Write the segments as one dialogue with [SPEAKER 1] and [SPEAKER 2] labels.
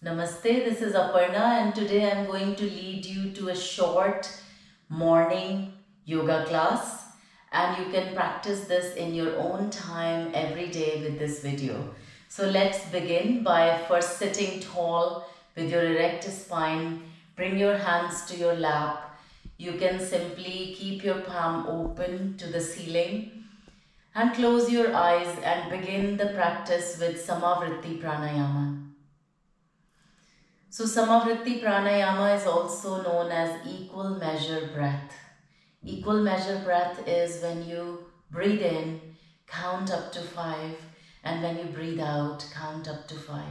[SPEAKER 1] Namaste, this is Aparna, and today I'm going to lead you to a short morning yoga class, and you can practice this in your own time every day with this video. So let's begin by first sitting tall with your erect spine. Bring your hands to your lap. You can simply keep your palm open to the ceiling and close your eyes and begin the practice with Samavritti Pranayama. So Samavritti Pranayama is also known as equal measure breath. Equal measure breath is when you breathe in, count up to 5, and when you breathe out, count up to 5.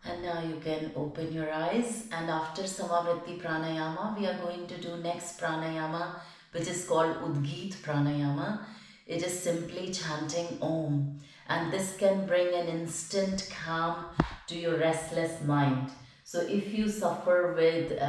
[SPEAKER 1] And now you can open your eyes, and after Samavritti Pranayama, we are going to do next pranayama, which is called Udgit Pranayama. It is simply chanting Om, and this can bring an instant calm to your restless mind. So if you suffer with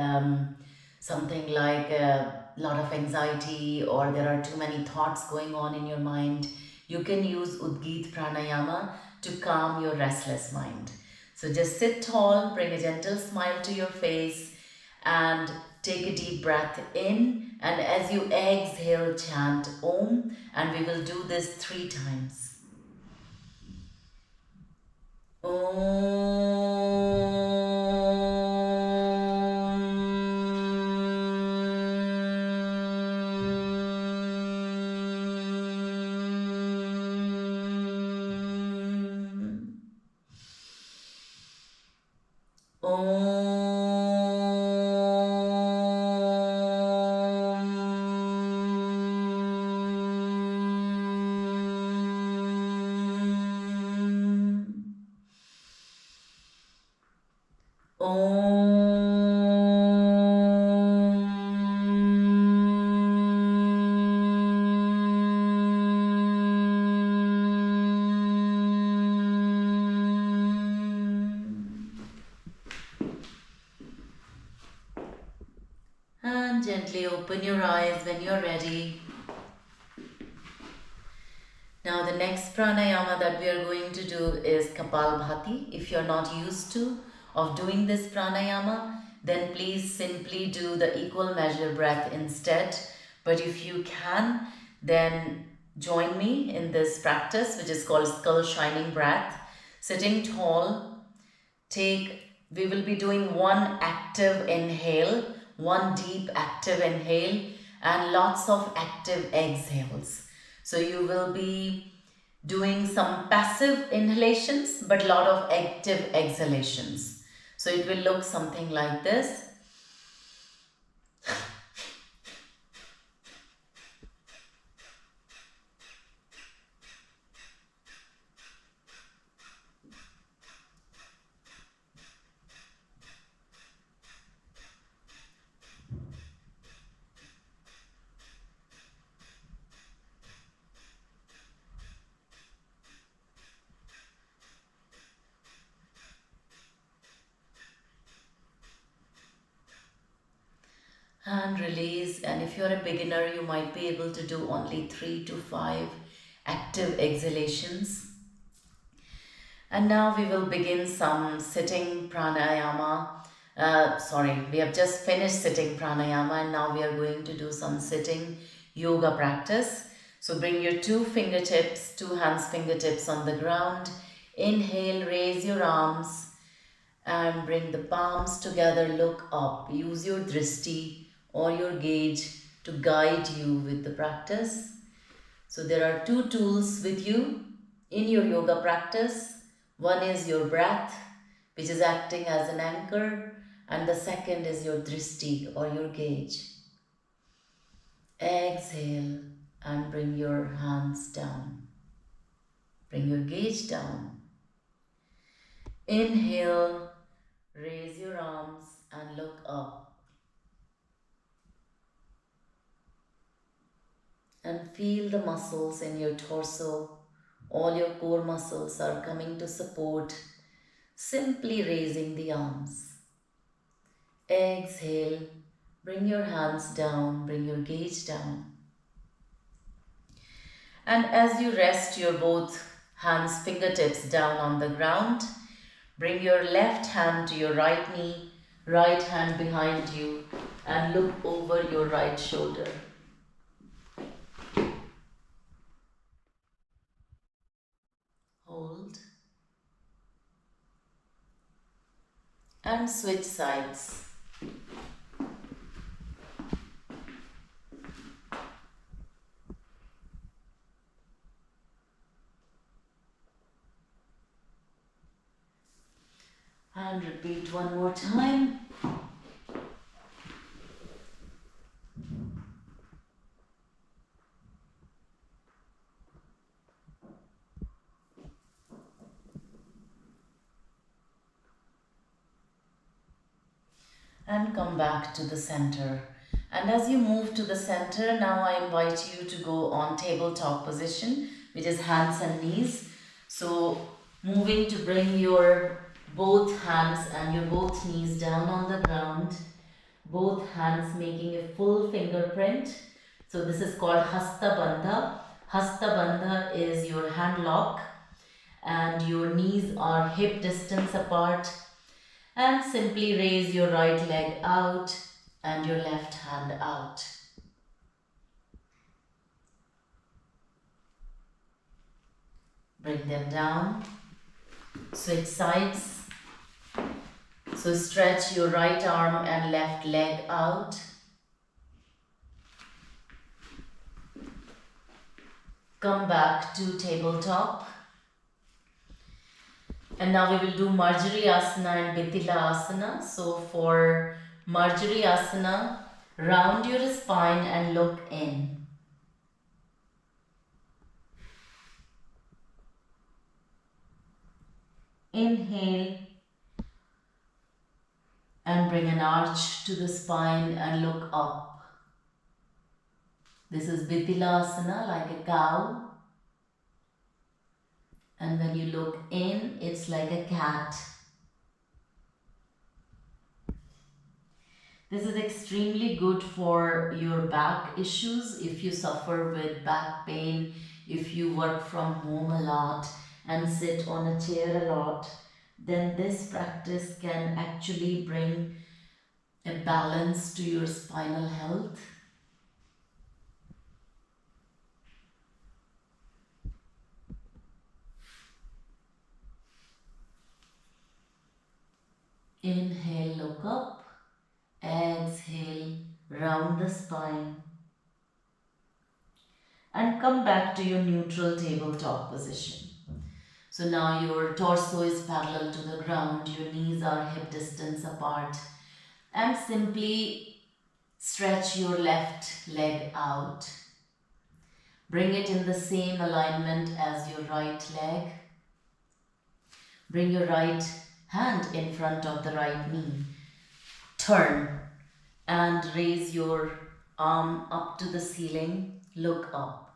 [SPEAKER 1] something like a lot of anxiety, or there are too many thoughts going on in your mind, you can use Udgit Pranayama to calm your restless mind. So just sit tall, bring a gentle smile to your face, and take a deep breath in. And as you exhale, chant Om, and we will do this 3 times. And gently open your eyes when you're ready. Now the next pranayama that we are going to do is Kapalbhati. If you're not used to of doing this pranayama, then please simply do the equal measure breath instead. But if you can, then join me in this practice, which is called skull shining breath. Sitting tall, we will be doing one active inhale, one deep active inhale, and lots of active exhales. So you will be doing some passive inhalations, but lot of active exhalations. So it will look something like this. And release. And if you're a beginner, you might be able to do only 3 to 5 active exhalations. And now we will begin some sitting pranayama. We have just finished sitting pranayama, and now we are going to do some sitting yoga practice. So bring your two hands fingertips on the ground. Inhale, raise your arms and bring the palms together, look up. Use your drishti or your gaze to guide you with the practice. So there are two tools with you in your yoga practice. One is your breath, which is acting as an anchor, and the second is your drishti or your gaze. Exhale and bring your hands down. Bring your gaze down. Inhale, raise your arms and look up. And feel the muscles in your torso. All your core muscles are coming to support. Simply raising the arms. Exhale, bring your hands down, bring your gaze down. And as you rest your both hands, fingertips down on the ground, bring your left hand to your right knee, right hand behind you, and look over your right shoulder. Hold. And switch sides. And repeat one more time. And come back to the center. And as you move to the center, now I invite you to go on tabletop position, which is hands and knees. So moving to bring your both hands and your both knees down on the ground, both hands making a full fingerprint. So this is called Hasta Bandha. Hasta Bandha is your hand lock and your knees are hip distance apart. And simply raise your right leg out and your left hand out. Bring them down. Switch sides. So stretch your right arm and left leg out. Come back to tabletop. And now we will do Marjari Asana and Bitila Asana. So for Marjari Asana, round your spine and look in. Inhale and bring an arch to the spine and look up. This is Bitila Asana, like a cow. And when you look in, it's like a cat. This is extremely good for your back issues. If you suffer with back pain, if you work from home a lot and sit on a chair a lot, then this practice can actually bring a balance to your spinal health. Inhale, look up. Exhale, round the spine. And come back to your neutral tabletop position. So now your torso is parallel to the ground, your knees are hip distance apart. And simply stretch your left leg out. Bring it in the same alignment as your right leg. Bring your right hand in front of the right knee. Turn and raise your arm up to the ceiling. Look up.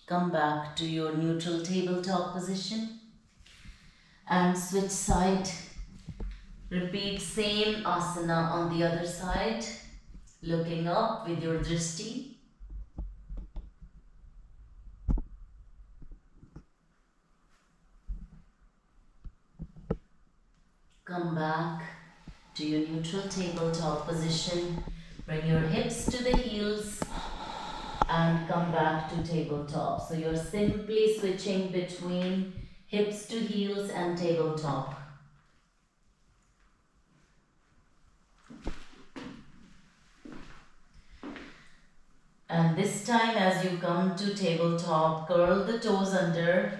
[SPEAKER 1] Come back to your neutral tabletop position and switch side. Repeat same asana on the other side, looking up with your drishti. Come back to your neutral tabletop position. Bring your hips to the heels and come back to tabletop. So you're simply switching between hips to heels and tabletop. And this time as you come to tabletop, curl the toes under,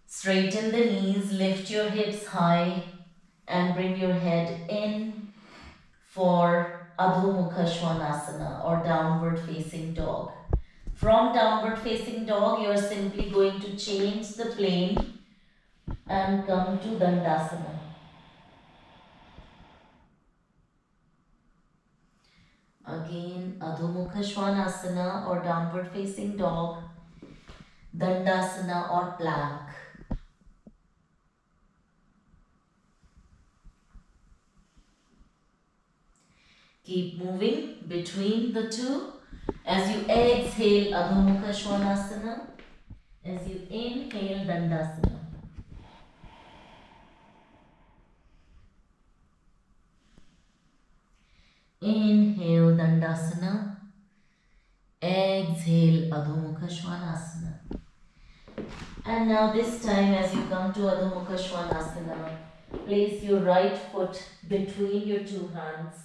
[SPEAKER 1] straighten the knees, lift your hips high and bring your head in, for Adho Mukha Svanasana or downward facing dog. From downward facing dog, you are simply going to change the plane and come to Dandasana. Again, Adho Mukha Svanasana or downward facing dog, Dandasana or plank. Keep moving between the two. As you exhale Adho Mukha Svanasana, as you inhale Dandasana. Inhale Dandasana, exhale Adho Mukha Svanasana. And now this time as you come to Adho Mukha Svanasana, place your right foot between your two hands.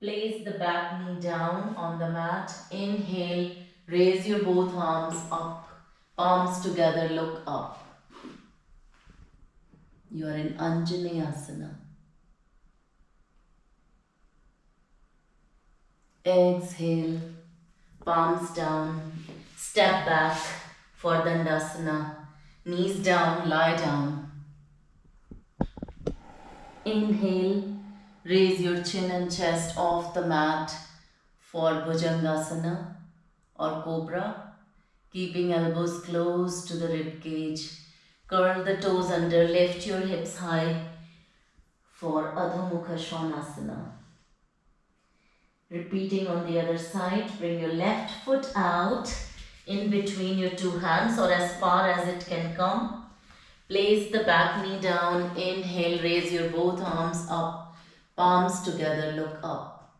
[SPEAKER 1] Place the back knee down on the mat. Inhale, raise your both arms up, palms together, look up. You are in Anjaneyasana. Exhale, palms down, step back for Dandasana, knees down, lie down. Inhale, raise your chin and chest off the mat for Bhujangasana or Cobra, keeping elbows close to the rib cage. Curl the toes under, lift your hips high for Adho Mukha Svanasana. Repeating on the other side, bring your left foot out in between your two hands or as far as it can come. Place the back knee down, inhale, raise your both arms up, palms together, look up.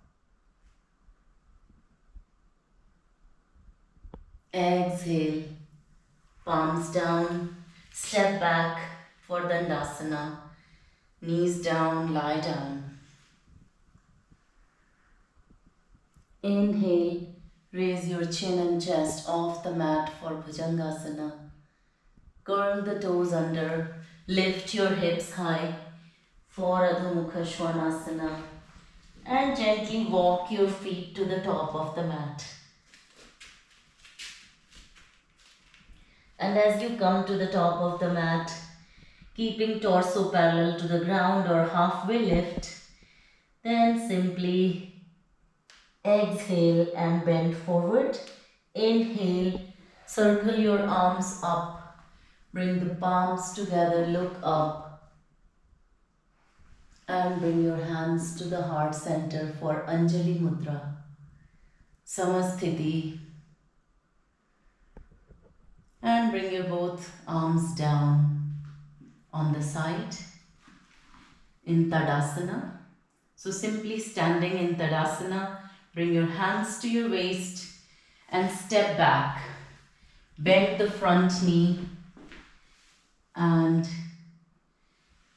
[SPEAKER 1] Exhale, palms down, step back for Dandasana, knees down, lie down. Inhale, raise your chin and chest off the mat for Bhujangasana. Curl the toes under, lift your hips high for Adho Mukha Svanasana and gently walk your feet to the top of the mat. And as you come to the top of the mat, keeping torso parallel to the ground or halfway lift, then simply exhale and bend forward. Inhale, circle your arms up, bring the palms together, look up, and bring your hands to the heart center for Anjali Mudra, Samasthiti. And bring your both arms down on the side in Tadasana. So simply standing in Tadasana, bring your hands to your waist and step back. Bend the front knee and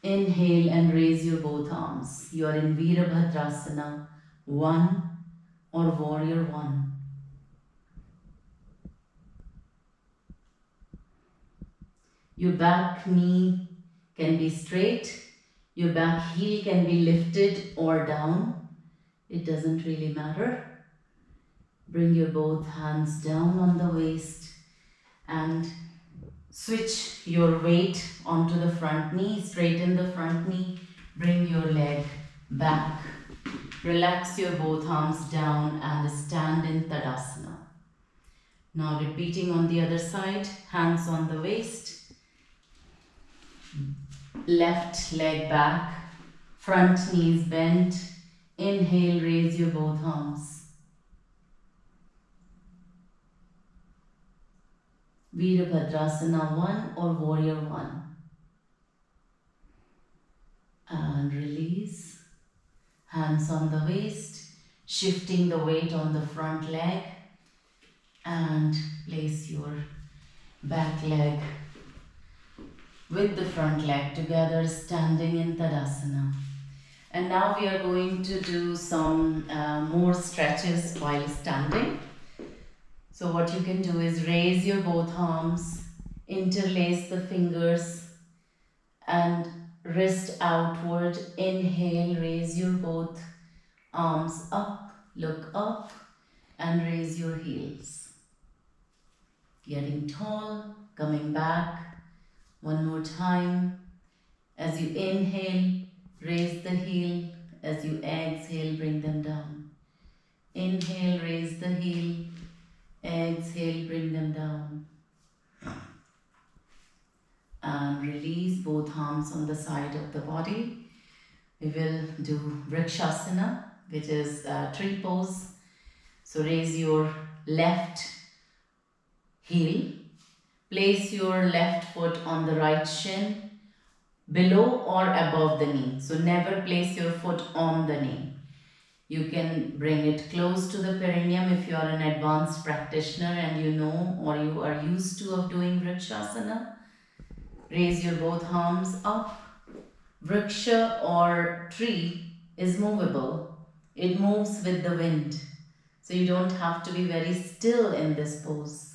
[SPEAKER 1] inhale and raise your both arms. You are in Virabhadrasana 1 or Warrior 1. Your back knee can be straight, your back heel can be lifted or down. It doesn't really matter. Bring your both hands down on the waist and switch your weight onto the front knee. Straighten the front knee. Bring your leg back. Relax your both arms down and stand in Tadasana. Now repeating on the other side, hands on the waist. Left leg back, front knees bent. Inhale, raise your both arms. Virabhadrasana 1 or Warrior 1. And release. Hands on the waist, shifting the weight on the front leg. And place your back leg with the front leg together, standing in Tadasana. And now we are going to do some more stretches while standing. So what you can do is raise your both arms, interlace the fingers and wrist outward. Inhale, raise your both Arms up, look up, and raise your heels. Getting tall, coming back. One more time. As you inhale, raise the heel. As you exhale, bring them down. Inhale, raise the heel. Exhale, bring them down. And release both arms on the side of the body. We will do Vrikshasana, which is tree pose. So raise your left heel. Place your left foot on the right shin, below or above the knee. So never place your foot on the knee. You can bring it close to the perineum if you are an advanced practitioner and you know or you are used to of doing Vrikshasana. Raise your both arms up. Vriksha or tree is movable. It moves with the wind. So you don't have to be very still in this pose.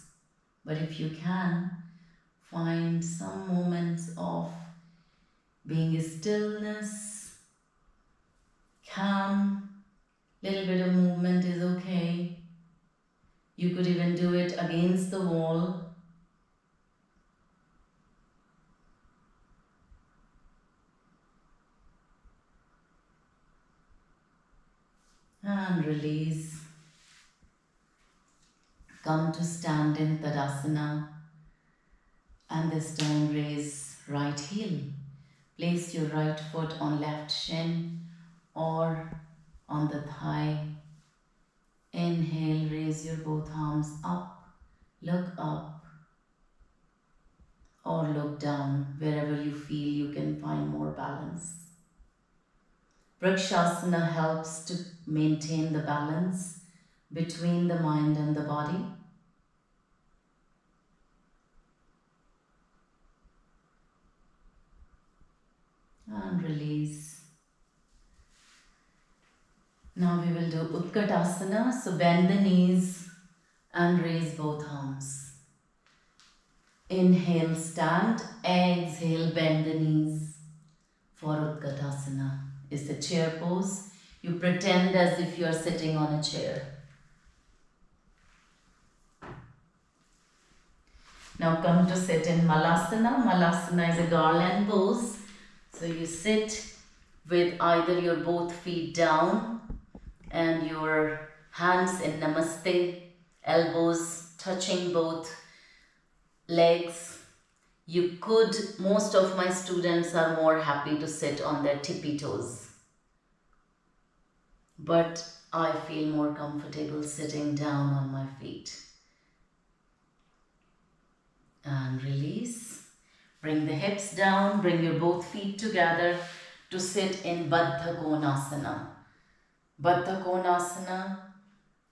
[SPEAKER 1] But if you can, find some moments of being stillness, calm, little bit of movement is okay. You could even do it against the wall. And release. Come to stand in Tadasana. And this time raise right heel. Place your right foot on left shin or on the thigh. Inhale, raise your both arms up, look up or look down. Wherever you feel you can find more balance. Vrikshasana helps to maintain the balance between the mind and the body. And release. Now we will do Utkatasana. So bend the knees and raise both arms. Inhale, stand. Exhale, bend the knees for Utkatasana. It's the chair pose. You pretend as if you are sitting on a chair. Now come to sit in Malasana. Malasana is a garland pose. So you sit with either your both feet down and your hands in Namaste, elbows touching both legs. You could, most of my students are more happy to sit on their tippy toes. But I feel more comfortable sitting down on my feet. And release. Bring the hips down, bring your both feet together to sit in Baddha Konasana. Baddha Konasana,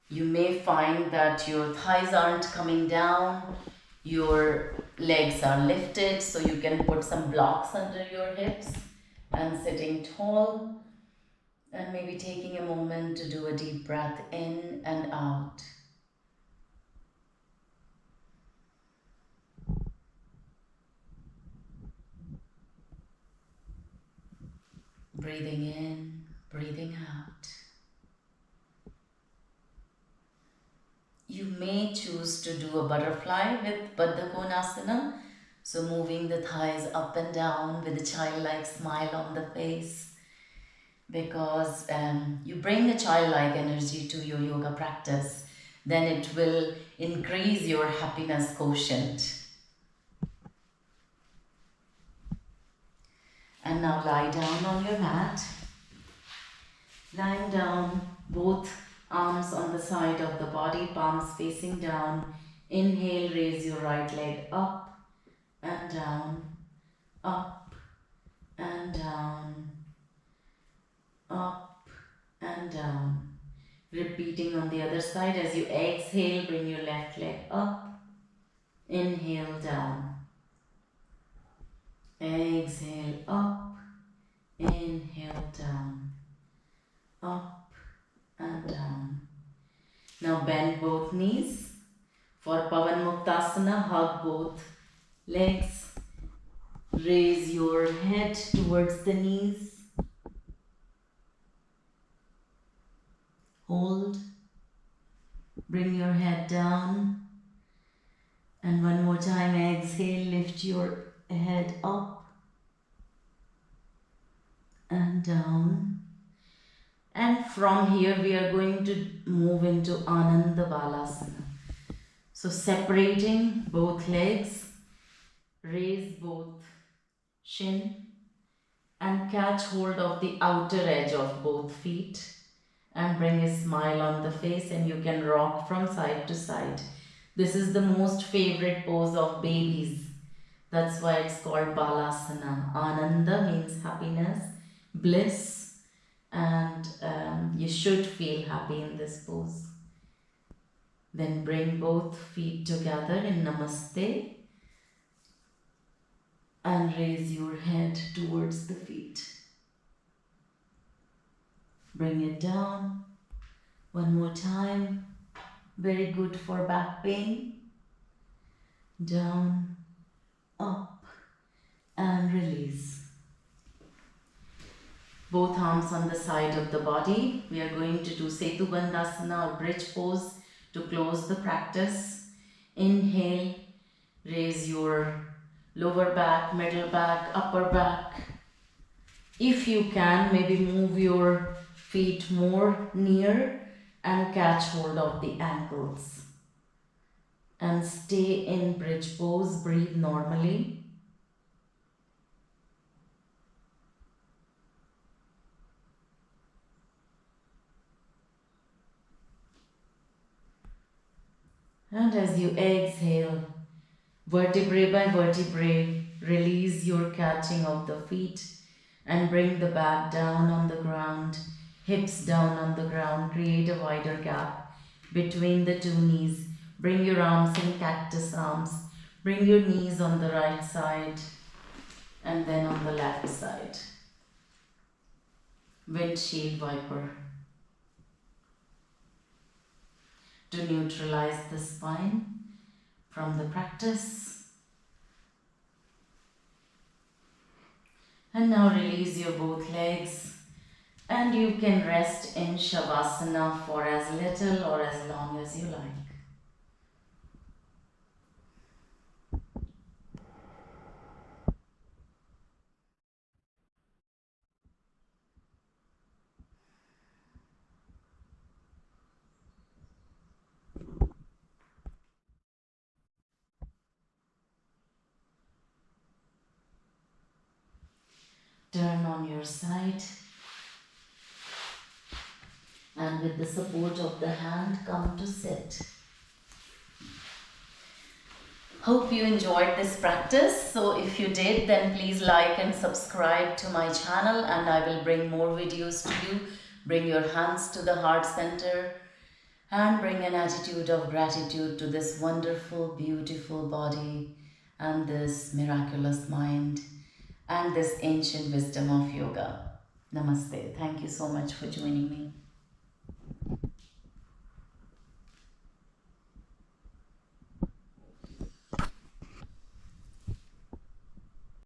[SPEAKER 1] you may find that your thighs aren't coming down, your legs are lifted, so you can put some blocks under your hips and sitting tall and maybe taking a moment to do a deep breath in and out. Breathing in, breathing out. You may choose to do a butterfly with Baddha Konasana. So moving the thighs up and down with a childlike smile on the face. Because you bring a childlike energy to your yoga practice, then it will increase your happiness quotient. And now lie down on your mat. Lying down, both arms on the side of the body, palms facing down. Inhale, raise your right leg up and down, up and down, up and down. Repeating on the other side. As you exhale, bring your left leg up. Inhale, down. Exhale, up. Inhale, down. Up and down. Now bend both knees. For Pavan Muktasana, hug both legs. Raise your head towards the knees. Hold. Bring your head down. And one more time, exhale, lift your head up and down. And from here, we are going to move into Ananda Balasana. So separating both legs, raise both shin and catch hold of the outer edge of both feet and bring a smile on the face, and you can rock from side to side. This is the most favorite pose of babies. That's why it's called Balasana. Ananda means happiness, bliss, and you should feel happy in this pose. Then bring both feet together in Namaste and raise your head towards the feet. Bring it down. One more time. Very good for back pain. Down, up, and release. Both arms on the side of the body. We are going to do Setu Bandhasana or bridge pose to close the practice. Inhale, raise your lower back, middle back, upper back. If you can, maybe move your feet more near and catch hold of the ankles. And stay in bridge pose, breathe normally. And as you exhale, vertebrae by vertebrae, release your catching of the feet and bring the back down on the ground, hips down on the ground, create a wider gap between the two knees. Bring your arms in cactus arms, bring your knees on the right side and then on the left side. Windshield viper. To neutralize the spine from the practice. And now release your both legs and you can rest in Shavasana for as little or as long as you like. Turn on your side and with the support of the hand come to sit. Hope you enjoyed this practice. So if you did, then please like and subscribe to my channel and I will bring more videos to you. Bring your hands to the heart center and bring an attitude of gratitude to this wonderful, beautiful body and this miraculous mind and this ancient wisdom of yoga. Namaste. Thank you so much for joining me.